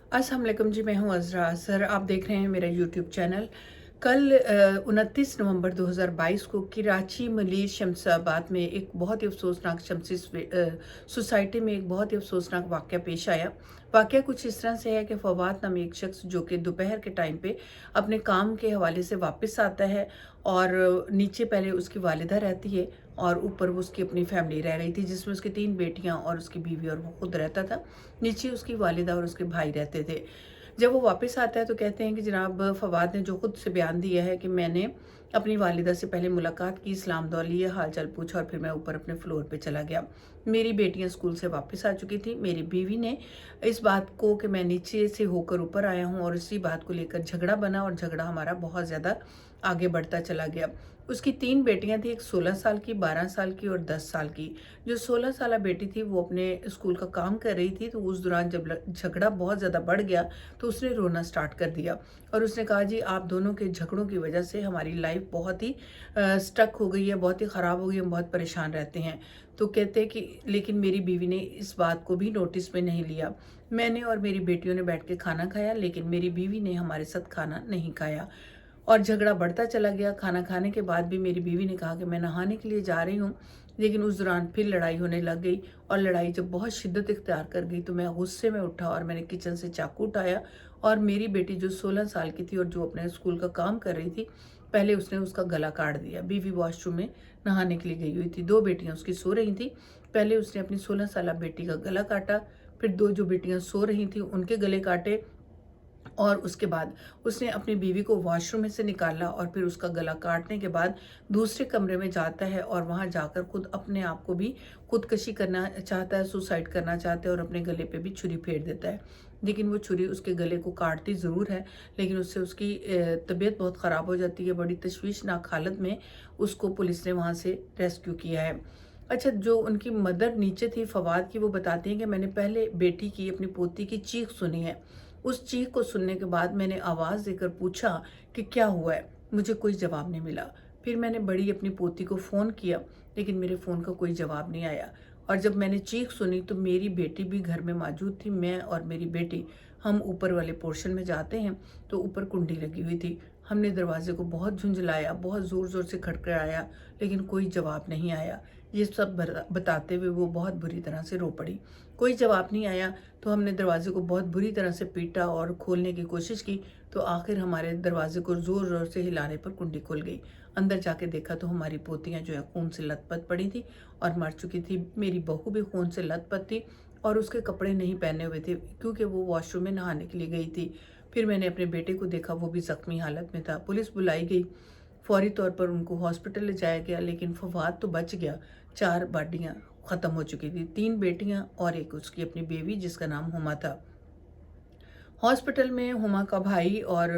अस्सलाम वालेकुम जी, मैं हूँ अज़रा। सर, आप देख रहे हैं मेरा यूट्यूब चैनल। कल 29 नवंबर 2022 को कराची मलीर शमसाबाद में एक बहुत ही अफसोसनाक सोसाइटी में एक बहुत ही अफसोसनाक वाक़या पेश आया। वाक़या कुछ इस तरह से है कि फ़वाद नामी एक शख्स जो कि दोपहर के टाइम पे अपने काम के हवाले से वापस आता है और नीचे पहले उसकी वालिदा रहती है और ऊपर वो उसकी अपनी फैमिली रह रही थी, जिसमें उसकी 3 बेटियाँ और उसकी बीवी और वो खुद रहता था। नीचे उसकी वालिदा और उसके भाई रहते थे। जब वो वापस आता है तो कहते हैं कि जनाब फ़वाद ने जो खुद से बयान दिया है कि मैंने अपनी वालिदा से पहले मुलाकात की, सलाम दुआ लिया, हाल चाल पूछा और फिर मैं ऊपर अपने फ्लोर पे चला गया। मेरी बेटियां स्कूल से वापस आ चुकी थी। मेरी बीवी ने इस बात को कि मैं नीचे से होकर ऊपर आया हूँ और इसी बात को लेकर झगड़ा बना और झगड़ा हमारा बहुत ज़्यादा आगे बढ़ता चला गया। उसकी 3 बेटियां थी, एक 16 साल की, 12 साल की और 10 साल की। जो 16 साल बेटी थी वो अपने स्कूल का काम कर रही थी, तो उस दौरान जब झगड़ा बहुत ज़्यादा बढ़ गया तो उसने रोना स्टार्ट कर दिया और उसने कहा, जी आप दोनों के झगड़ों की वजह से हमारी लाइफ बहुत ही स्टक हो गई है, बहुत ही ख़राब हो गई है, हम बहुत परेशान रहते हैं। तो कहते हैं कि लेकिन मेरी बीवी ने इस बात को भी नोटिस में नहीं लिया। मैंने और मेरी बेटियों ने बैठ के खाना खाया, लेकिन मेरी बीवी ने हमारे साथ खाना नहीं खाया और झगड़ा बढ़ता चला गया। खाना खाने के बाद भी मेरी बीवी ने कहा कि मैं नहाने के लिए जा रही हूँ, लेकिन उस दौरान फिर लड़ाई होने लग गई और लड़ाई जब बहुत शिद्दत इख्तियार कर गई तो मैं गुस्से में उठा और मैंने किचन से चाकू उठाया और मेरी बेटी जो 16 साल की थी और जो अपने स्कूल का काम कर रही थी, पहले उसने उसका गला काट दिया। बीवी वॉशरूम में नहाने के लिए गई हुई थी, 2 बेटियां उसकी सो रही थी। पहले उसने अपनी 16 साल बेटी का गला काटा, फिर 2 जो बेटियां सो रही थी उनके गले काटे और उसके बाद उसने अपनी बीवी को वॉशरूम में से निकाला और फिर उसका गला काटने के बाद दूसरे कमरे में जाता है और वहां जाकर खुद अपने आप को भी खुदकशी करना चाहता है, सुसाइड करना चाहता है और अपने गले पे भी छुरी फेर देता है। लेकिन वो छुरी उसके गले को काटती ज़रूर है, लेकिन उससे उसकी तबीयत बहुत ख़राब हो जाती है। बड़ी तशवीशनाक हालत में उसको पुलिस ने वहाँ से रेस्क्यू किया है। अच्छा, जो उनकी मदर नीचे थी फ़वाद की, वो बताती हैं कि मैंने पहले बेटी की, अपनी पोती की चीख सुनी है। उस चीख को सुनने के बाद मैंने आवाज़ देकर पूछा कि क्या हुआ है? मुझे कोई जवाब नहीं मिला। फिर मैंने बड़ी अपनी पोती को फ़ोन किया, लेकिन मेरे फ़ोन का कोई जवाब नहीं आया और जब मैंने चीख सुनी तो मेरी बेटी भी घर में मौजूद थी। मैं और मेरी बेटी हम ऊपर वाले पोर्शन में जाते हैं तो ऊपर कुंडी लगी हुई थी। हमने दरवाजे को बहुत झुंझलाया, बहुत ज़ोर-ज़ोर से खटखटाया, लेकिन कोई जवाब नहीं आया। ये सब बताते हुए वो बहुत बुरी तरह से रो पड़ी। कोई जवाब नहीं आया तो हमने दरवाजे को बहुत बुरी तरह से पीटा और खोलने की कोशिश की, तो आखिर हमारे दरवाजे को ज़ोर ज़ोर से हिलाने पर कुंडी खुल गई। अंदर जाके देखा तो हमारी पोतियाँ जो है खून से लथपथ पड़ी थी और मर चुकी थी। मेरी बहू भी खून से लथपथ थी और उसके कपड़े नहीं पहने हुए थे क्योंकि वो वॉशरूम में नहाने के लिए गई थी। फिर मैंने अपने बेटे को देखा, वो भी ज़ख्मी हालत में था। पुलिस बुलाई गई, फौरी तौर पर उनको हॉस्पिटल ले जाया गया, लेकिन फवाद तो बच गया। 4 बॉडियाँ ख़त्म हो चुकी थी, 3 बेटियाँ और एक उसकी अपनी बेबी जिसका नाम हुमा था। हॉस्पिटल में हुमा का भाई और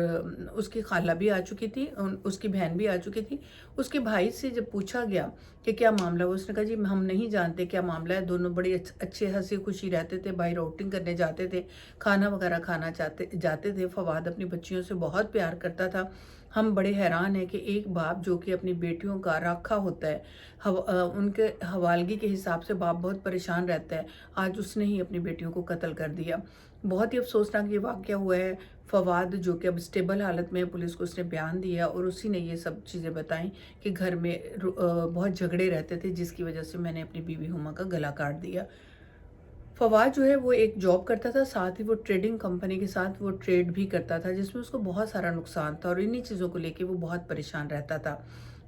उसकी खाला भी आ चुकी थी, उसकी बहन भी आ चुकी थी। उसके भाई से जब पूछा गया कि क्या मामला हुआ, उसने कहा, जी हम नहीं जानते क्या मामला है। दोनों बड़े अच्छे हंसी खुशी रहते थे, भाई आउटिंग करने जाते थे, खाना वगैरह खाना जाते थे। फवाद अपनी बच्चियों से बहुत प्यार करता था। हम बड़े हैरान हैं कि एक बाप जो कि अपनी बेटियों का राखा होता है, उनके हवालगी के हिसाब से बाप बहुत परेशान रहता है, आज उसने ही अपनी बेटियों को कत्ल कर दिया। बहुत ही अफसोसनाक ये वाक़या हुआ है। फवाद जो कि अब स्टेबल हालत में है, पुलिस को उसने बयान दिया और उसी ने ये सब चीज़ें बताई कि घर में बहुत झगड़े रहते थे, जिसकी वजह से मैंने अपनी बीवी हुमा का गला काट दिया। फवाद जो है वो एक जॉब करता था, साथ ही वो ट्रेडिंग कंपनी के साथ वो ट्रेड भी करता था, जिसमें उसको बहुत सारा नुकसान था और इन्हीं चीज़ों को लेके वो बहुत परेशान रहता था।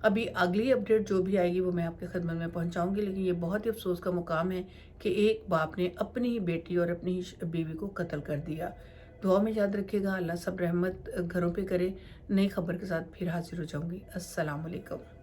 अभी अगली अपडेट जो भी आएगी वो मैं आपके खिदमत में पहुंचाऊंगी, लेकिन ये बहुत ही अफसोस का मुकाम है कि एक बाप ने अपनी ही बेटी और अपनी ही बीवी को कत्ल कर दिया। दुआ में याद रखिएगा। अल्लाह सब रहमत घरों पे करे। नई खबर के साथ फिर हाजिर हो जाऊंगी। अस्सलाम वालेकुम।